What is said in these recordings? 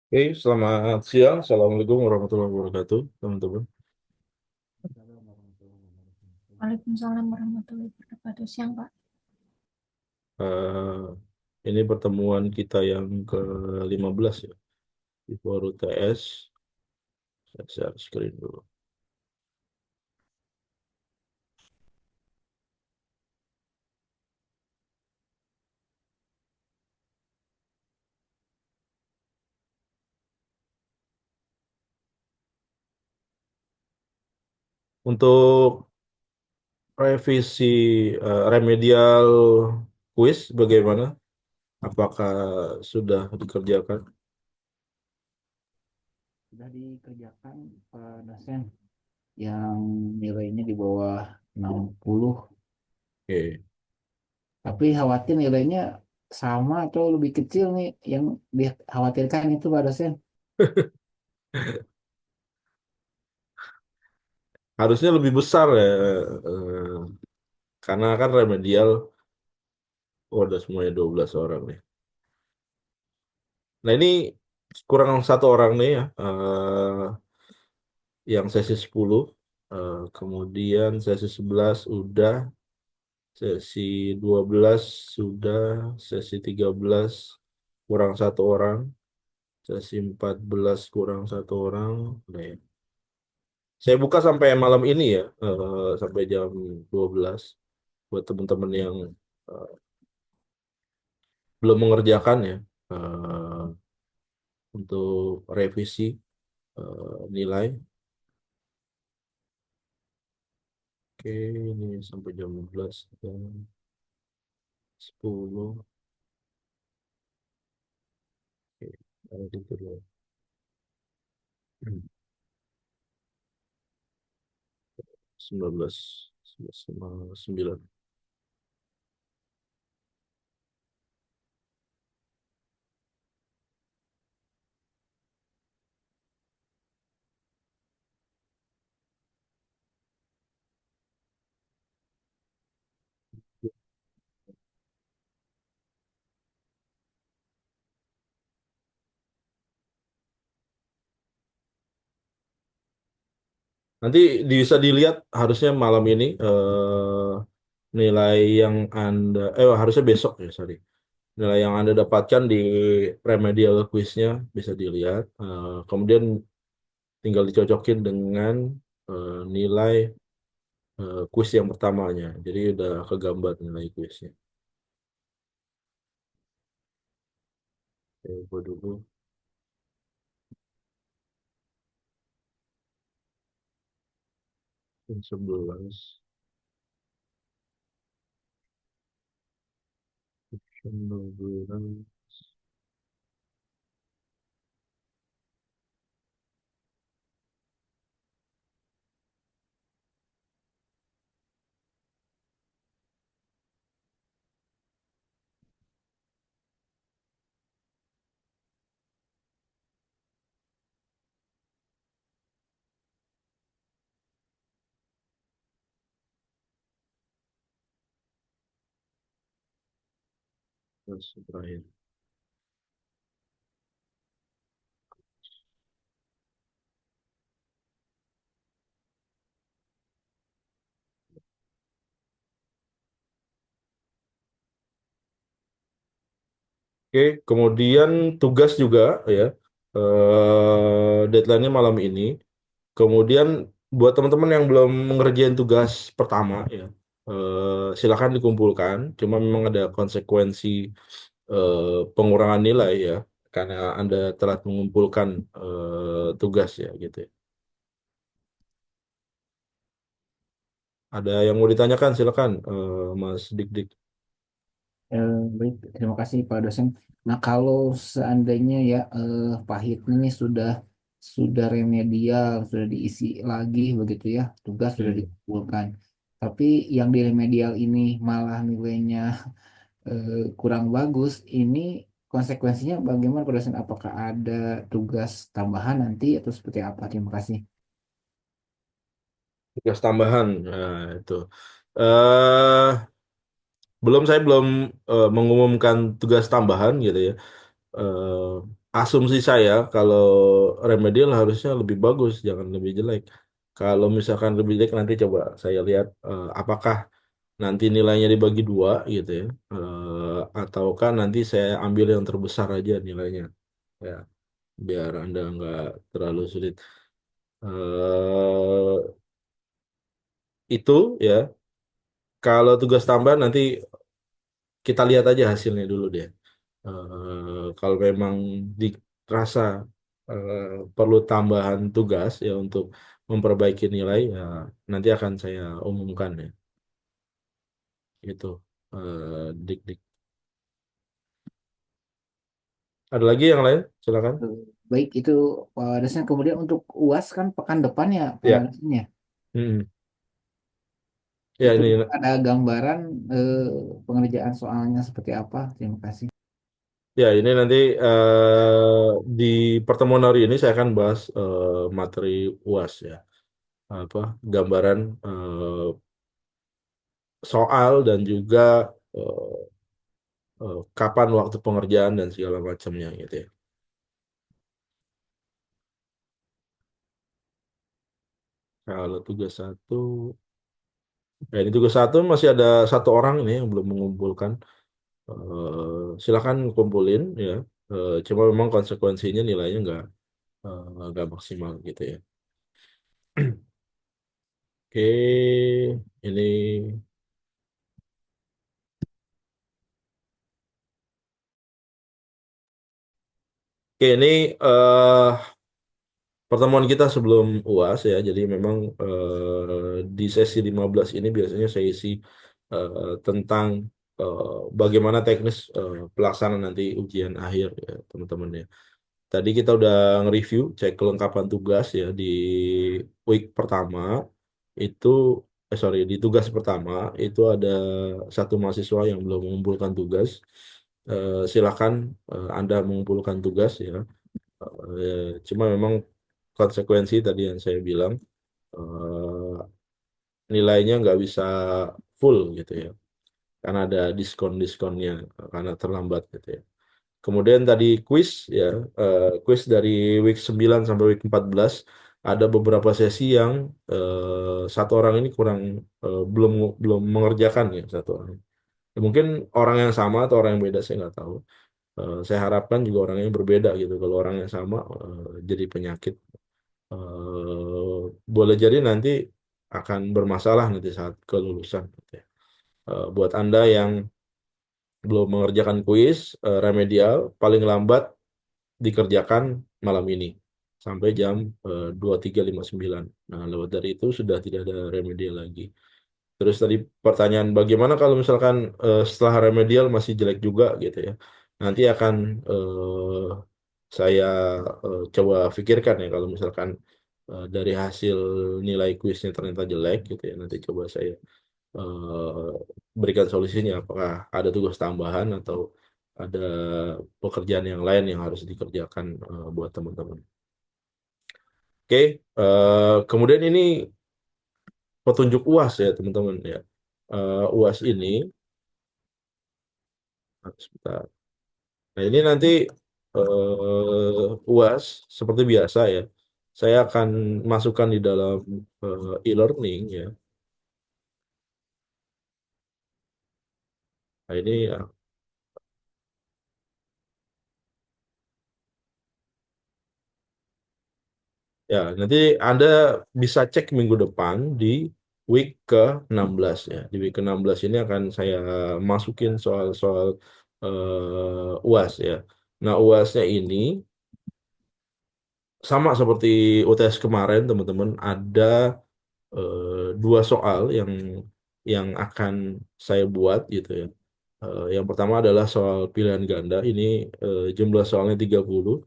Oke, selamat siang. Assalamualaikum warahmatullahi wabarakatuh, teman-teman. Waalaikumsalam warahmatullahi wabarakatuh. Siang, Pak. Eh, ini pertemuan kita yang ke-15 ya, di Forum TS. Saya share screen dulu. Untuk revisi remedial quiz bagaimana? Apakah sudah dikerjakan? Sudah dikerjakan Pak dosen yang nilainya di bawah 60, Oke. tapi khawatir nilainya sama atau lebih kecil nih yang dikhawatirkan itu Pak dosen. Harusnya lebih besar ya, eh, karena kan remedial, oh, ada semuanya 12 orang nih. Nah, ini kurang satu orang nih ya. Yang sesi 10, kemudian sesi 11 udah, sesi 12 sudah, sesi 13 kurang satu orang, sesi 14 kurang satu orang. Nah, ya. Saya buka sampai malam ini ya, sampai jam 12 buat teman-teman yang eh, belum mengerjakan ya, eh, untuk revisi nilai. Oke, ini sampai jam 12 jam 10. Oke, gitu dulu. 19, 11 sama 9. Nanti bisa dilihat harusnya malam ini, nilai yang Anda, harusnya besok ya, sorry. Nilai yang Anda dapatkan di remedial quiznya bisa dilihat. Kemudian tinggal dicocokin dengan nilai quiz yang pertamanya. Jadi udah kegambar nilai quiznya. Oke, gua dulu. Yang 11. Yang 12. 11 terakhir. Oke, kemudian tugas juga ya. Deadline-nya malam ini. Kemudian buat teman-teman yang belum mengerjain tugas pertama ya, silakan dikumpulkan. Cuma memang ada konsekuensi eh, pengurangan nilai ya, karena Anda telah mengumpulkan tugas ya gitu ya. Ada yang mau ditanyakan silakan, Mas Dik-Dik. Baik, terima kasih Pak dosen. Nah, kalau seandainya ya Pahit ini sudah remedial, sudah diisi lagi begitu ya, tugas sudah Hmm. dikumpulkan. Tapi yang di remedial ini malah nilainya kurang bagus, ini konsekuensinya bagaimana Pak dosen? Apakah ada tugas tambahan nanti atau seperti apa? Terima kasih. Tugas tambahan, nah itu. eh saya belum mengumumkan tugas tambahan gitu ya. asumsi saya kalau remedial harusnya lebih bagus, jangan lebih jelek. Kalau misalkan lebih jelek nanti coba saya lihat apakah nanti nilainya dibagi dua gitu ya, ataukah nanti saya ambil yang terbesar aja nilainya, ya biar Anda nggak terlalu sulit. eh itu ya, kalau tugas tambahan nanti kita lihat aja hasilnya dulu deh. Kalau memang dirasa eh, perlu tambahan tugas ya untuk memperbaiki nilai, ya nanti akan saya umumkan ya. Itu dik-dik. Ada lagi yang lain? Silakan. Eh, Baik, itu dosen. Kemudian untuk UAS kan pekan depan ya, Ya, dosennya. mm-mm. Ya Itu ini. ada gambaran eh, pengerjaan soalnya seperti apa. Terima kasih. Ya, ini nanti di pertemuan hari ini saya akan bahas materi UAS ya. Apa gambaran soal dan juga eh, kapan waktu pengerjaan dan segala macamnya gitu ya. Kalau tugas satu, ya ini tugas satu masih ada satu orang ini yang belum mengumpulkan. Silakan kumpulin ya. Cuma memang konsekuensinya nilainya nggak maksimal gitu ya. Oke, ini oke ini eh pertemuan kita sebelum UAS ya. Jadi memang di sesi 15 ini biasanya saya isi tentang eh, bagaimana teknis pelaksanaan nanti ujian akhir ya teman-teman ya. Tadi kita udah nge-review, cek kelengkapan tugas ya di week pertama itu, sorry, di tugas pertama itu ada satu mahasiswa yang belum mengumpulkan tugas. Silakan Anda mengumpulkan tugas ya. Cuma memang konsekuensi tadi yang saya bilang eh, nilainya nggak bisa full gitu ya, karena ada diskon-diskonnya karena terlambat gitu ya. Kemudian tadi quiz ya, quiz dari week 9 sampai week 14 ada beberapa sesi yang satu orang ini kurang belum belum mengerjakan ya satu orang. Ya, mungkin orang yang sama atau orang yang beda saya nggak tahu. Saya harapkan juga orangnya berbeda gitu. Kalau orang yang sama jadi penyakit. Boleh jadi nanti akan bermasalah nanti saat kelulusan gitu ya. Buat Anda yang belum mengerjakan kuis remedial paling lambat dikerjakan malam ini sampai jam 23.59. Nah, lewat dari itu sudah tidak ada remedial lagi. Terus tadi pertanyaan bagaimana kalau misalkan setelah remedial masih jelek juga gitu ya. Nanti akan saya coba pikirkan ya kalau misalkan dari hasil nilai kuisnya ternyata jelek gitu ya. Nanti coba saya eh, berikan solusinya apakah ada tugas tambahan atau ada pekerjaan yang lain yang harus dikerjakan buat teman-teman. Oke, kemudian ini petunjuk UAS ya teman-teman ya. UAS ini, sebentar. Nah ini nanti UAS seperti biasa ya. Saya akan masukkan di dalam e-learning ya. Nah ini ya, nanti Anda bisa cek minggu depan di week ke-16 ya. Di week ke-16 ini akan saya masukin soal-soal UAS ya. Nah, UAS-nya ini sama seperti UTS kemarin, teman-teman. Ada dua soal yang akan saya buat gitu ya. Yang pertama adalah soal pilihan ganda. Ini jumlah soalnya 30,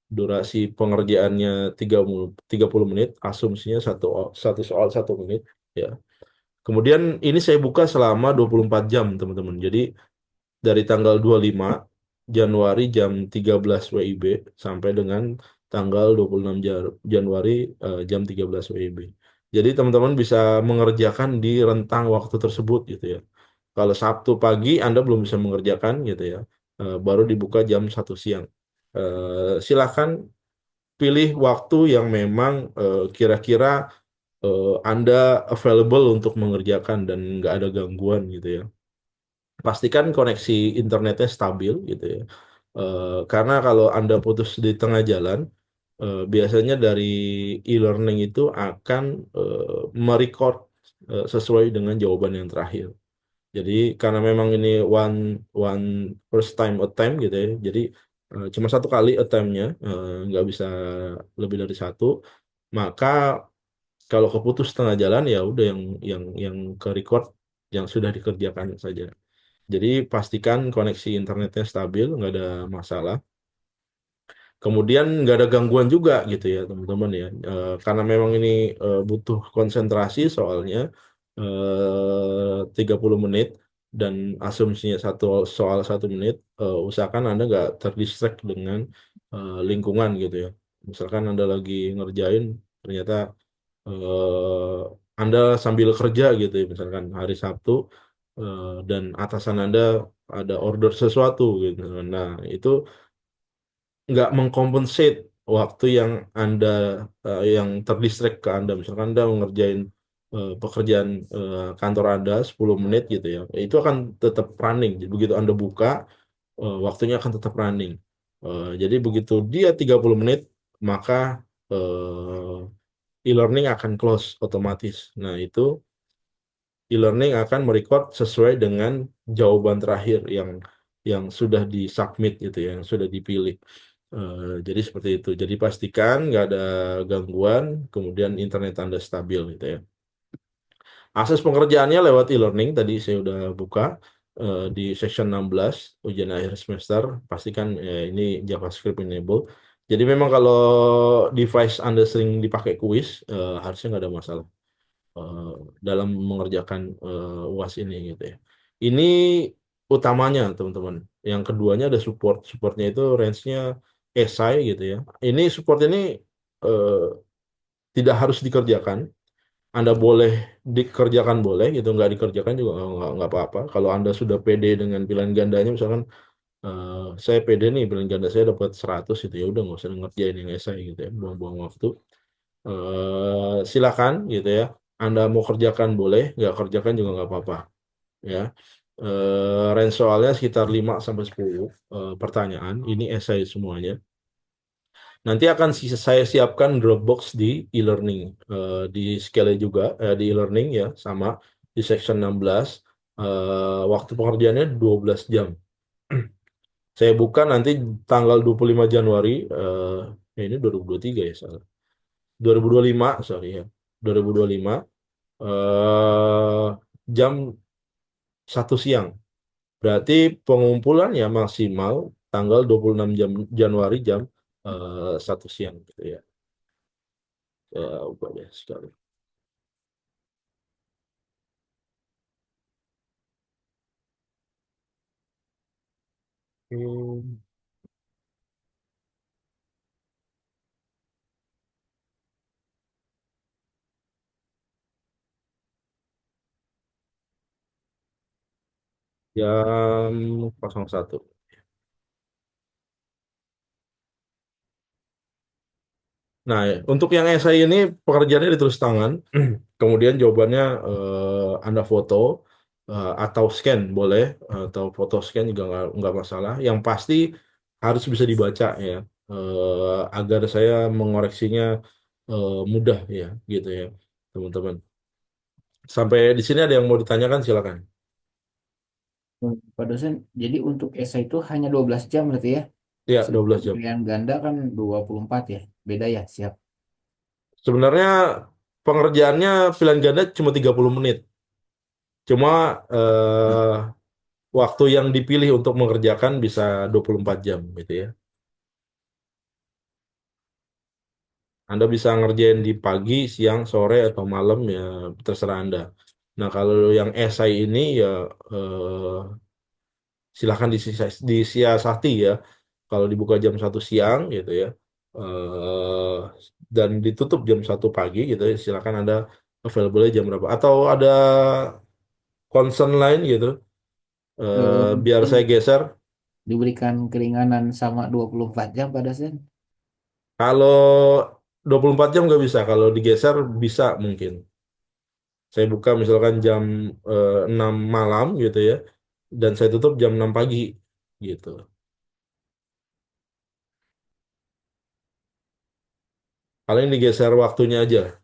durasi pengerjaannya 30 menit, asumsinya satu soal 1 menit ya. Kemudian ini saya buka selama 24 jam, teman-teman. Jadi dari tanggal 25 Januari jam 13 WIB sampai dengan tanggal 26 Januari jam 13 WIB. Jadi teman-teman bisa mengerjakan di rentang waktu tersebut gitu ya. Kalau Sabtu pagi Anda belum bisa mengerjakan gitu ya, baru dibuka jam 1 siang. Silakan pilih waktu yang memang kira-kira Anda available untuk mengerjakan dan nggak ada gangguan gitu ya. Pastikan koneksi internetnya stabil gitu ya. Karena kalau Anda putus di tengah jalan, biasanya dari e-learning itu akan merecord sesuai dengan jawaban yang terakhir. Jadi karena memang ini one one first time attempt gitu ya. Jadi cuma satu kali attempt-nya, nggak bisa lebih dari satu. Maka kalau keputus tengah jalan ya udah yang ke record yang sudah dikerjakan saja. Jadi pastikan koneksi internetnya stabil, nggak ada masalah. Kemudian nggak ada gangguan juga gitu ya teman-teman ya. Karena memang ini butuh konsentrasi soalnya 30 menit dan asumsinya satu soal 1 menit. Usahakan Anda nggak terdistract dengan lingkungan gitu ya. Misalkan Anda lagi ngerjain ternyata Anda sambil kerja gitu ya, misalkan hari Sabtu dan atasan Anda ada order sesuatu gitu. Nah, itu nggak mengkompensate waktu yang Anda yang terdistract ke Anda. Misalkan Anda mengerjain pekerjaan kantor Anda 10 menit gitu ya. Itu akan tetap running. Jadi begitu Anda buka, waktunya akan tetap running. Jadi begitu dia 30 menit, maka e-learning akan close otomatis. Nah, itu e-learning akan merecord sesuai dengan jawaban terakhir yang sudah disubmit gitu ya, yang sudah dipilih. Jadi seperti itu. Jadi pastikan nggak ada gangguan, kemudian internet Anda stabil gitu ya. Akses pengerjaannya lewat e-learning tadi saya udah buka di section 16 ujian akhir semester. Pastikan ini JavaScript enable. Jadi memang kalau device Anda sering dipakai kuis, harusnya nggak ada masalah eh, dalam mengerjakan UAS ini gitu ya. Ini utamanya teman-teman. Yang keduanya ada support. Supportnya itu range-nya esai gitu ya. Ini support ini eh, tidak harus dikerjakan. Anda boleh dikerjakan boleh gitu, nggak dikerjakan juga nggak apa-apa. Kalau Anda sudah pede dengan pilihan gandanya, misalkan eh, saya pede nih pilihan ganda saya dapat 100 itu ya udah nggak usah ngerjain yang esai gitu ya, buang-buang waktu. Silakan gitu ya. Anda mau kerjakan boleh, nggak kerjakan juga nggak apa-apa ya. Range soalnya sekitar 5 sampai 10 pertanyaan. Ini esai semuanya. Nanti akan saya siapkan Dropbox di e-learning. Di scale juga di e-learning ya sama di section 16. Waktu pengerjaannya 12 jam. Saya buka nanti tanggal 25 Januari ini 2023 ya salah. 2025 sorry ya. 2025 eh jam 1 siang. Berarti pengumpulannya maksimal tanggal 26 Januari jam 1 siang gitu ya. Ya, ubah deh sekali. Hmm, jam 01. Nah, ya, untuk yang esai ini pekerjaannya ditulis tangan, kemudian jawabannya Anda foto atau scan boleh, atau foto scan juga nggak masalah. Yang pasti harus bisa dibaca ya, agar saya mengoreksinya mudah ya, gitu ya, teman-teman. Sampai di sini ada yang mau ditanyakan, silakan. Pak dosen, jadi untuk esai itu hanya 12 jam berarti ya? Ya, Sedangkan 12 jam. pilihan ganda kan 24 ya? Beda ya, siap. Sebenarnya pengerjaannya pilihan ganda cuma 30 menit. Cuma waktu yang dipilih untuk mengerjakan bisa 24 jam gitu ya. Anda bisa ngerjain di pagi, siang, sore, atau malam ya terserah Anda. Nah, kalau yang esai ini ya silahkan disiasati ya. Kalau dibuka jam 1 siang gitu ya. eh dan ditutup jam 1 pagi gitu ya. Silakan Anda available jam berapa. Atau ada concern lain gitu. Eh, Biar saya mungkin geser. diberikan keringanan sama 24 jam Pak dosen? Kalau 24 jam nggak bisa, kalau digeser bisa mungkin. Saya buka misalkan jam 6 malam gitu ya, dan saya tutup jam 6 pagi gitu. Paling digeser waktunya aja,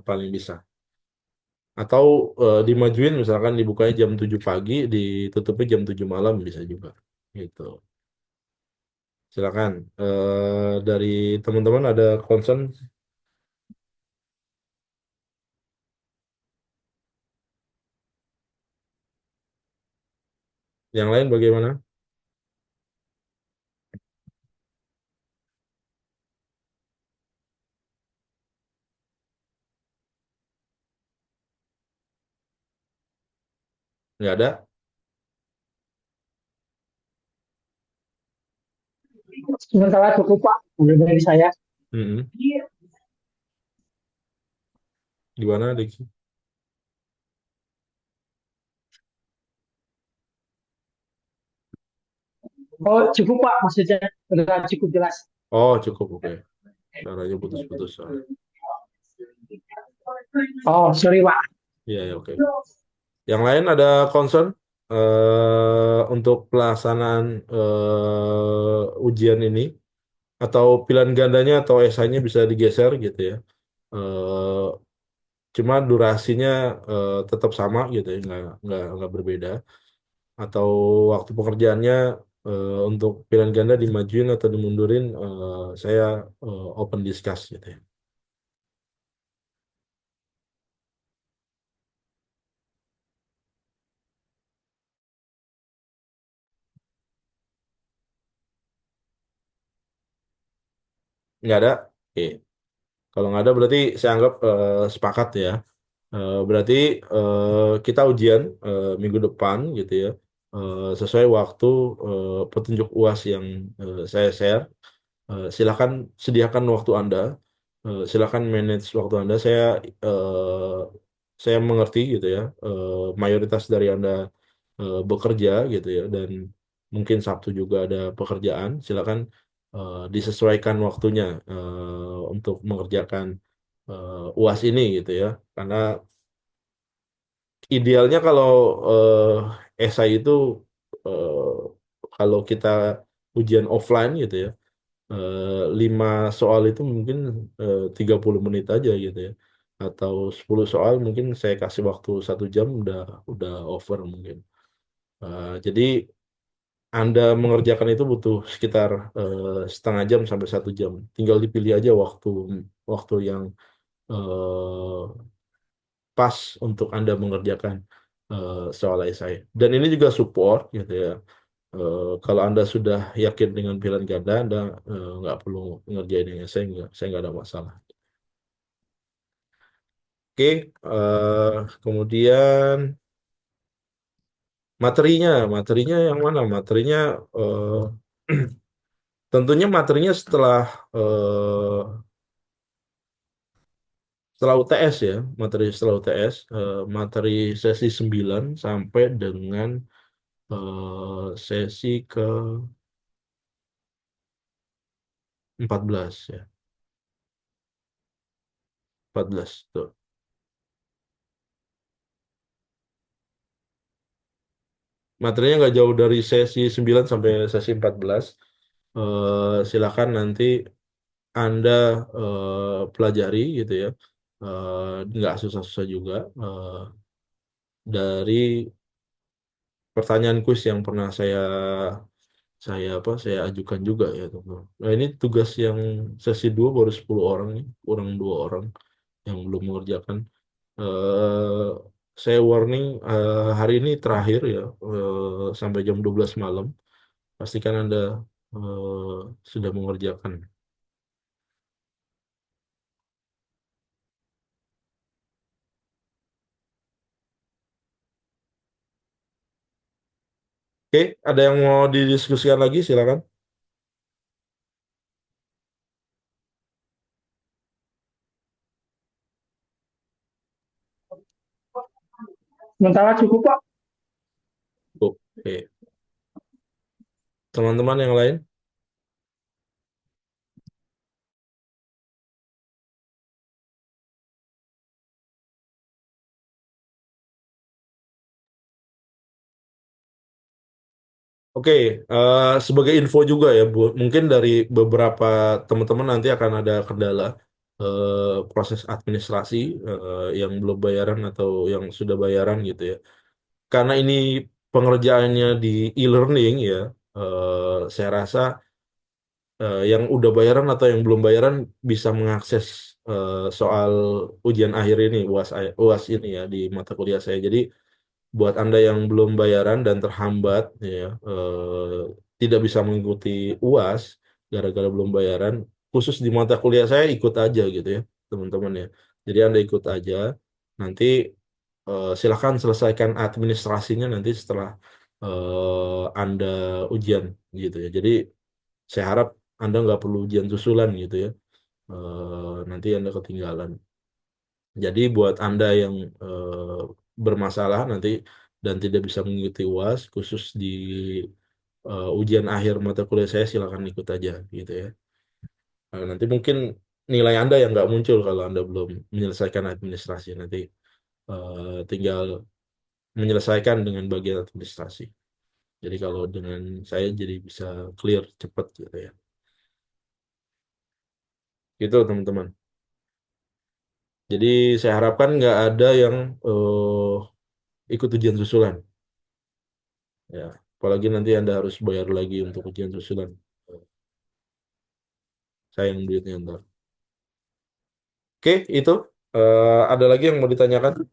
paling bisa. Atau dimajuin misalkan dibukanya jam 7 pagi, ditutupnya jam 7 malam bisa juga. Gitu. Silakan. Dari teman-teman ada concern yang lain bagaimana? Nggak ada? Sementara cukup Pak, dari saya. Mm-mm. Gimana, Diki? Oh cukup Pak, maksudnya sudah cukup jelas. Oh, cukup, oke. Suaranya putus-putus soalnya. Oh sorry Pak. Iya, ya, oke. Yang lain ada concern untuk pelaksanaan ujian ini atau pilihan gandanya atau esainya bisa digeser gitu ya. Eh, Cuma durasinya tetap sama gitu ya, nggak berbeda. Atau waktu pekerjaannya untuk pilihan ganda dimajuin atau dimundurin, saya open discuss gitu ya. Nggak ada? Oke. Kalau nggak ada berarti saya anggap sepakat ya. Berarti kita ujian minggu depan gitu ya. Sesuai waktu petunjuk UAS yang saya share. Silakan sediakan waktu Anda. Silakan manage waktu Anda. Saya mengerti gitu ya. Mayoritas dari Anda bekerja gitu ya, dan mungkin Sabtu juga ada pekerjaan. Silakan disesuaikan waktunya untuk mengerjakan UAS ini gitu ya. Karena idealnya kalau esai itu eh, kalau kita ujian offline gitu ya, 5 soal itu mungkin 30 menit aja gitu ya, atau 10 soal mungkin saya kasih waktu 1 jam udah over mungkin. Jadi Anda mengerjakan itu butuh sekitar setengah jam sampai 1 jam, tinggal dipilih aja waktu waktu yang eh, pas untuk Anda mengerjakan soal esai. Dan ini juga support gitu ya. Kalau Anda sudah yakin dengan pilihan ganda, Anda nggak perlu ngerjain yang esai, saya nggak ada masalah. Oke, kemudian materinya yang mana? Materinya tentunya materinya eh, setelah UTS ya, materi setelah UTS, materi sesi 9 sampai dengan sesi ke 14 ya, 14 tuh. Materinya nggak jauh dari sesi 9 sampai sesi 14. Silakan nanti Anda pelajari gitu ya. Nggak susah-susah juga. Dari pertanyaan kuis yang pernah saya ajukan juga ya teman. Nah, ini tugas yang sesi 2 baru 10 orang nih, kurang 2 orang yang belum mengerjakan. eh saya warning, hari ini terakhir ya, sampai jam 12 malam. Pastikan Anda sudah mengerjakan. Oke, ada yang mau didiskusikan lagi? Silakan. Sementara cukup Pak. Oke. Teman-teman yang lain? Oke, sebagai info juga ya, Bu, mungkin dari beberapa teman-teman nanti akan ada kendala proses administrasi yang belum bayaran atau yang sudah bayaran gitu ya. Karena ini pengerjaannya di e-learning ya, saya rasa yang udah bayaran atau yang belum bayaran bisa mengakses soal ujian akhir ini, UAS ini ya di mata kuliah saya. Jadi buat Anda yang belum bayaran dan terhambat ya tidak bisa mengikuti UAS gara-gara belum bayaran, khusus di mata kuliah saya ikut aja gitu ya, teman-teman ya. Jadi Anda ikut aja, nanti silakan selesaikan administrasinya nanti setelah Anda ujian gitu ya. Jadi saya harap Anda nggak perlu ujian susulan gitu ya. Nanti Anda ketinggalan. Jadi buat Anda yang bermasalah nanti dan tidak bisa mengikuti UAS, khusus di ujian akhir mata kuliah saya silakan ikut aja gitu ya. Nanti mungkin nilai Anda yang nggak muncul kalau Anda belum menyelesaikan administrasi. Nanti tinggal menyelesaikan dengan bagian administrasi. Jadi kalau dengan saya jadi bisa clear cepat gitu ya. Gitu teman-teman. Jadi saya harapkan nggak ada yang ikut ujian susulan. Ya, apalagi nanti Anda harus bayar lagi untuk ujian susulan. Sayang duitnya ntar. Oke, itu. Ada lagi yang mau ditanyakan?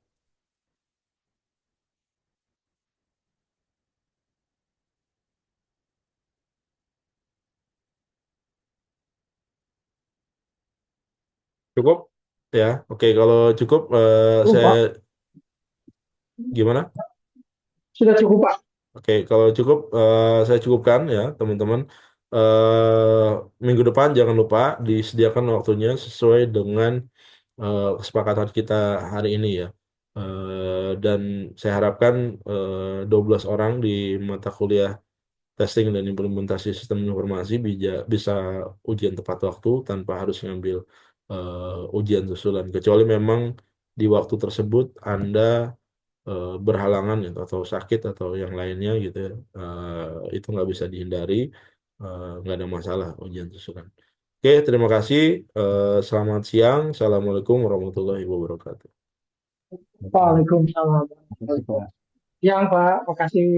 Cukup? Ya, oke. Kalau cukup, Cukup, saya Pak. gimana? Sudah cukup, Pak. Oke, kalau cukup, saya cukupkan ya, teman-teman. Minggu depan jangan lupa disediakan waktunya sesuai dengan kesepakatan kita hari ini ya. Dan saya harapkan 12 orang di mata kuliah testing dan implementasi sistem informasi bisa ujian tepat waktu tanpa harus ngambil ujian susulan. Kecuali memang di waktu tersebut Anda berhalangan gitu, atau sakit atau yang lainnya gitu ya. Itu nggak bisa dihindari, nggak ada masalah ujian susulan. Oke, terima kasih. Selamat siang. Assalamualaikum warahmatullahi wabarakatuh. Waalaikumsalam. Makasih, Pak. Siang, Pak. Makasih.